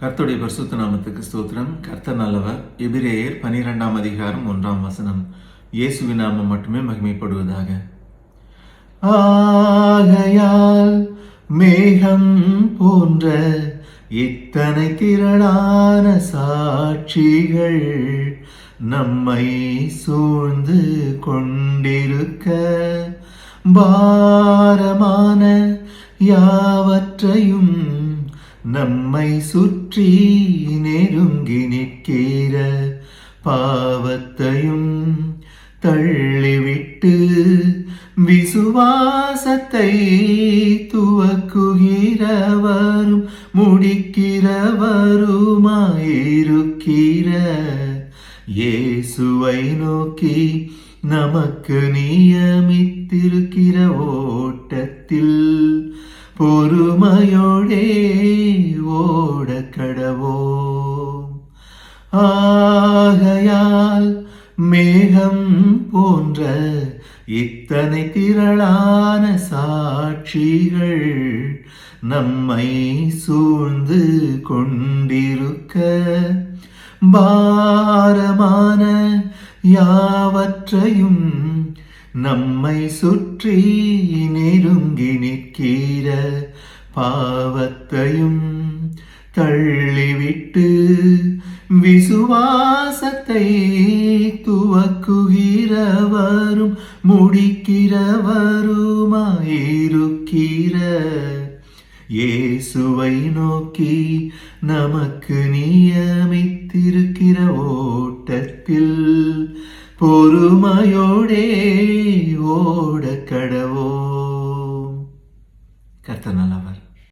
கர்த்தருடைய பரிசுத்த நாமத்துக்கு ஸ்தோத்திரம். கர்த்தர் நல்லவர். எபிரேயர் 12ஆம் அதிகாரம் 1ஆம் வசனம். இயேசுவின் நாமம் மட்டுமே மகிமைப்படுவதாக. ஆகையால் மேகம் போன்ற இத்தனை திரளான சாட்சிகள் நம்மை சூழ்ந்து கொண்டிருக்க, பாரமான யாவற்றையும் நம்மை சுற்றி நெருங்கி நிற்கிற பாவத்தையும் தள்ளிவிட்டு விசுவாசத்தை துவக்குகிறவரும் முடிக்கிறவருமாயிருக்கிற இயேசுவை நோக்கி நமக்கு நியமித்திருக்கிற ஓட்டத்தில் பொறுமையோடே ஓட கடவோம். ஆகையால் மேகம் போன்ற இத்தனை திரளான சாட்சிகள் நம்மை சூழ்ந்து கொண்டிருக்க, பாரமான யாவற்றையும் நம்மை சுற்றி நெருங்கி நிற்கிற பாவத்தையும் தள்ளிவிட்டு விசுவாசத்தை துவக்குகிறவரும் முடிக்கிறவருமாயிருக்கிற இயேசுவை நோக்கி நமக்கு நியமித்திருக்கிற ஓட்டத்தில் பொறுமையோடே ஓட கடவோம். கர்த்தர் நல்லவர்.